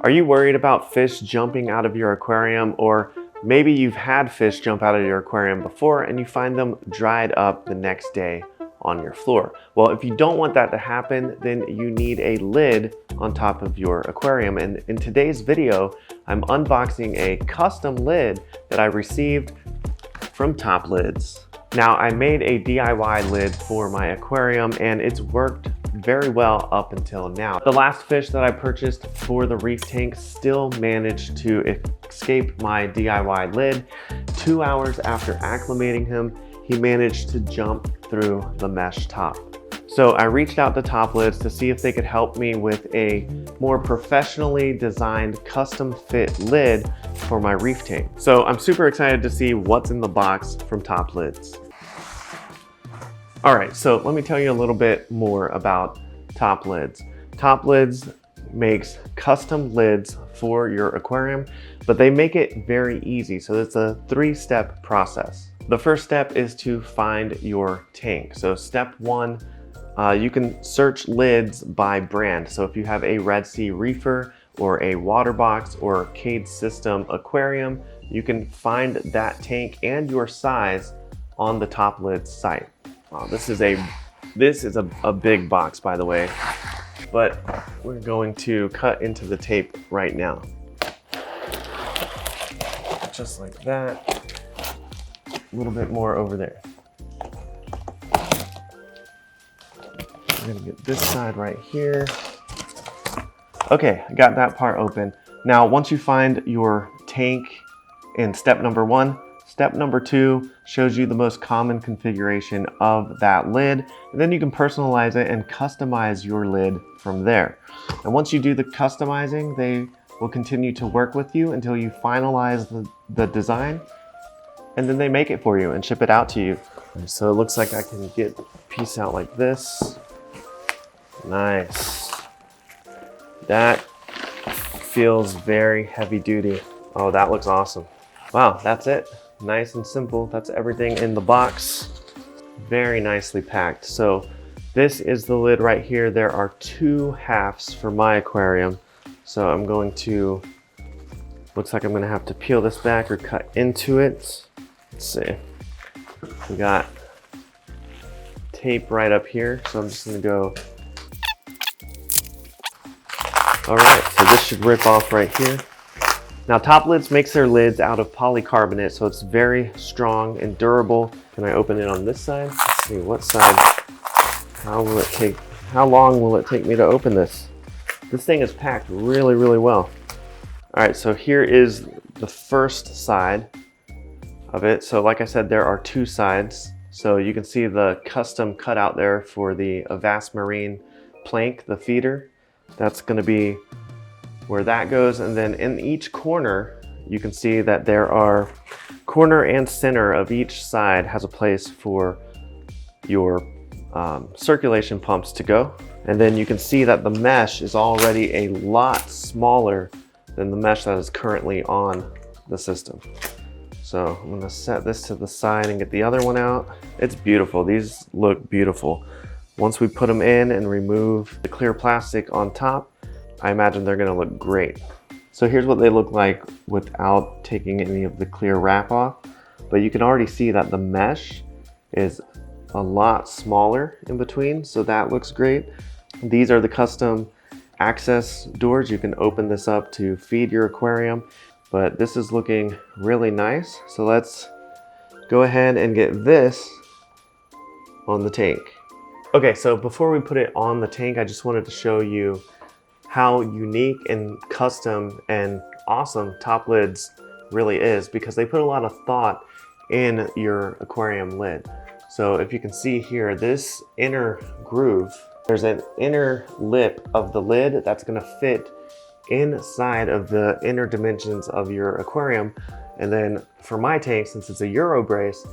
Are you worried about fish jumping out of your aquarium, or maybe you've had fish jump out of your aquarium before and you find them dried up the next day on your floor? Well, if you don't want that to happen, then you need a lid on top of your aquarium. And in today's video, I'm unboxing a custom lid that I received from Top Lids. Now, I made a DIY lid for my aquarium and it's worked very well up until now. The last fish that I purchased for the Reef Tank still managed to escape my DIY lid. 2 hours after acclimating him, he managed to jump through the mesh top. So I reached out to Top Lids to see if they could help me with a more professionally designed custom fit lid for my Reef Tank. So I'm super excited to see what's in the box from Top Lids. All right, so let me tell you a little bit more about Top Lids. Top Lids makes custom lids for your aquarium, but they make it very easy. So it's a 3-step process. The first step is to find your tank. So step 1, you can search lids by brand. So if you have a Red Sea Reefer or a Water Box or Cade System aquarium, you can find that tank and your size on the Top Lids site. This is a big box, by the way, but we're going to cut into the tape right now. Just like that. A little bit more over there. I'm gonna get this side right here. Okay, I got that part open. Now, once you find your tank in step number 1, step number 2 shows you the most common configuration of that lid, and then you can personalize it and customize your lid from there. And once you do the customizing, they will continue to work with you until you finalize the design, and then they make it for you and ship it out to you. So it looks like I can get the piece out like this. Nice. That feels very heavy duty. Oh, that looks awesome. Wow, that's it. Nice and simple. That's everything in the box. Very nicely packed. So this is the lid right here. There are 2 halves for my aquarium. So I'm going to, looks like I'm gonna have to peel this back or cut into it. Let's see. We got tape right up here. So I'm just gonna go. All right, so this should rip off right here. Now, Top Lids makes their lids out of polycarbonate, so it's very strong and durable. Can I open it on this side? Let's see, what side? How long will it take me to open this? This thing is packed really, really well. All right, so here is the first side of it. So like I said, there are 2 sides. So you can see the custom cutout there for the Avast Marine Plank, the feeder. That's gonna be where that goes, and then in each corner you can see that there are corner and center of each side has a place for your circulation pumps to go. And then you can see that the mesh is already a lot smaller than the mesh that is currently on the system. So I'm gonna set this to the side and get the other one out. It's beautiful. These look beautiful. Once we put them in and remove the clear plastic on top, I imagine they're gonna look great. So here's what they look like without taking any of the clear wrap off. But you can already see that the mesh is a lot smaller in between, so that looks great. These are the custom access doors. You can open this up to feed your aquarium, but this is looking really nice. So let's go ahead and get this on the tank. Okay, so before we put it on the tank, I just wanted to show you how unique and custom and awesome Top Lids really is, because they put a lot of thought in your aquarium lid. So if you can see here, this inner groove, there's an inner lip of the lid that's gonna fit inside of the inner dimensions of your aquarium. And then for my tank, since it's a Euro brace,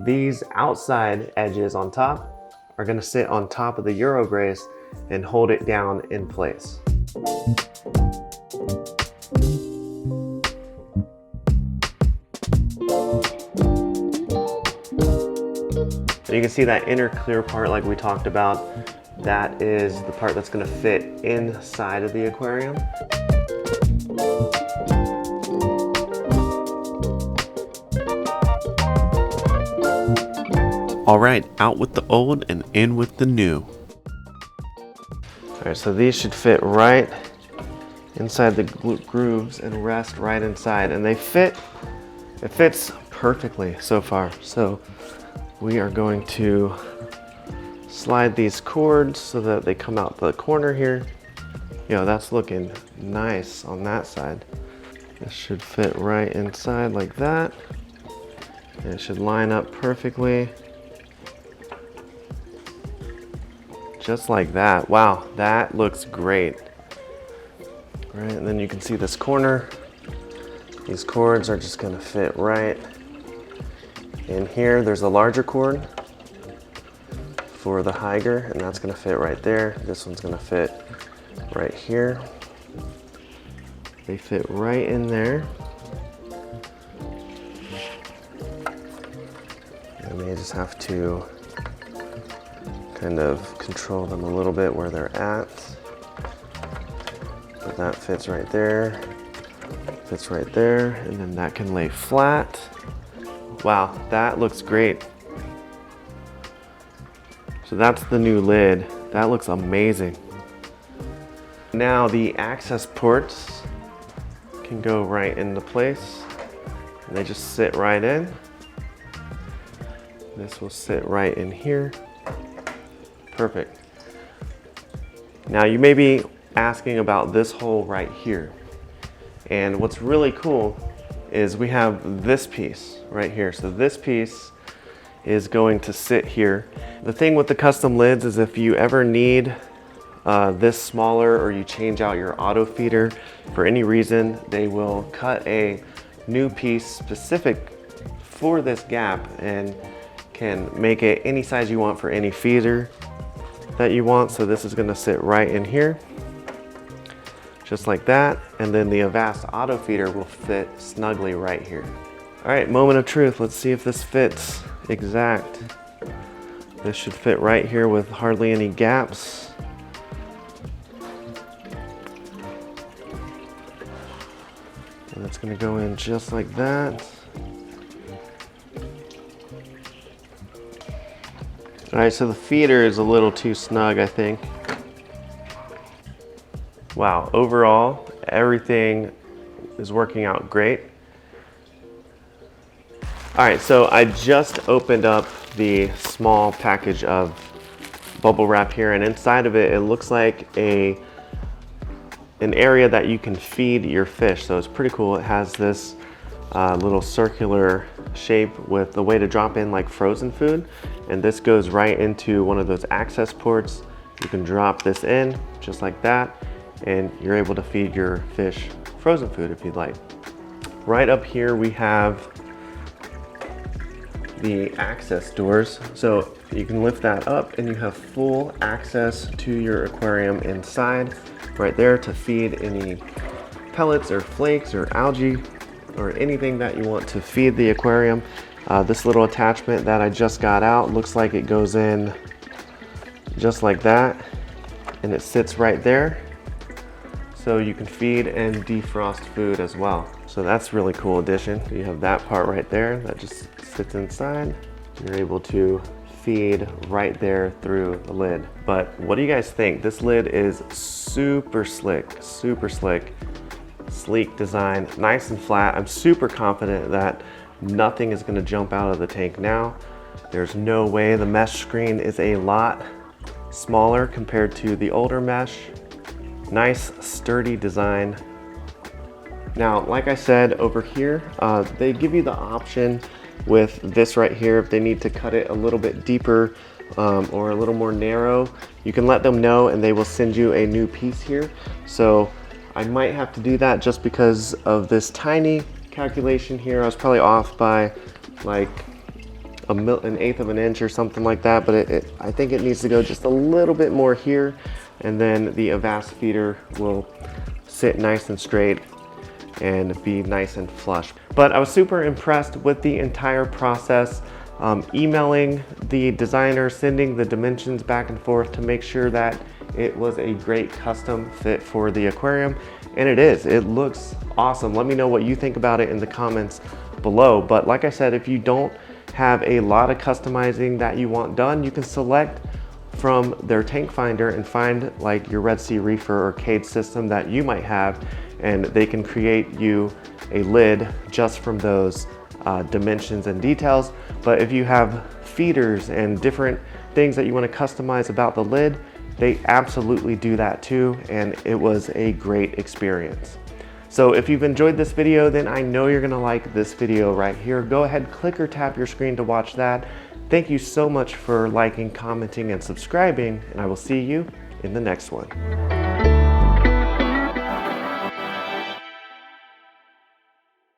these outside edges on top are gonna sit on top of the Euro brace and hold it down in place. So you can see that inner clear part like we talked about. That is the part that's gonna fit inside of the aquarium. All right, out with the old and in with the new. All right, so these should fit right inside the grooves and rest right inside, and it fits perfectly so far. So we are going to slide these cords so that they come out the corner here. That's looking nice on that side. This should fit right inside like that. And it should line up perfectly. Just like that. Wow, that looks great. All right, and then you can see this corner. These cords are just gonna fit right in here. There's a larger cord for the higer, and that's gonna fit right there. This one's gonna fit right here. They fit right in there. And we just have to kind of control them a little bit where they're at. But that fits right there, fits right there, and then that can lay flat. Wow, that looks great. So that's the new lid. That looks amazing. Now the access ports can go right into place. And they just sit right in. This will sit right in here. Perfect. Now you may be asking about this hole right here. And what's really cool is we have this piece right here. So this piece is going to sit here. The thing with the custom lids is if you ever need this smaller, or you change out your auto feeder for any reason, they will cut a new piece specific for this gap and can make it any size you want for any feeder that you want. So this is gonna sit right in here, just like that. And then the Avast auto feeder will fit snugly right here. All right, moment of truth. Let's see if this fits exact. This should fit right here with hardly any gaps. And it's gonna go in just like that. All right, so the feeder is a little too snug, I think. Wow, overall, everything is working out great. All right, so I just opened up the small package of bubble wrap here, and inside of it, it looks like an area that you can feed your fish. So it's pretty cool. It has this little circular shape with the way to drop in like frozen food. And this goes right into one of those access ports. You can drop this in just like that, and you're able to feed your fish frozen food if you'd like. Right up here, we have the access doors. So you can lift that up and you have full access to your aquarium inside right there to feed any pellets or flakes or algae or anything that you want to feed the aquarium. This little attachment that I just got out looks like it goes in just like that, and it sits right there. So you can feed and defrost food as well. So that's a really cool addition. You have that part right there that just sits inside. You're able to feed right there through the lid. But what do you guys think? This lid is super slick, sleek design, nice and flat. I'm super confident that nothing is gonna jump out of the tank now. There's no way. The mesh screen is a lot smaller compared to the older mesh. Nice, sturdy design. Now, like I said, over here, they give you the option with this right here, if they need to cut it a little bit deeper or a little more narrow, you can let them know and they will send you a new piece here. So I might have to do that just because of this tiny calculation here. I was probably off by like an eighth of an inch or something like that, but I think it needs to go just a little bit more here, and then the Avast feeder will sit nice and straight and be nice and flush. But I was super impressed with the entire process. emailing the designer, sending the dimensions back and forth to make sure that it was a great custom fit for the aquarium. And it is, it looks awesome. Let me know what you think about it in the comments below. But like I said, if you don't have a lot of customizing that you want done, you can select from their tank finder and find like your Red Sea Reefer or cage system that you might have, and they can create you a lid just from those dimensions and details. But if you have feeders and different things that you want to customize about the lid, they absolutely do that too, and it was a great experience. So if you've enjoyed this video, then I know you're gonna like this video right here. Go ahead, click or tap your screen to watch that. Thank you so much for liking, commenting, and subscribing, and I will see you in the next one.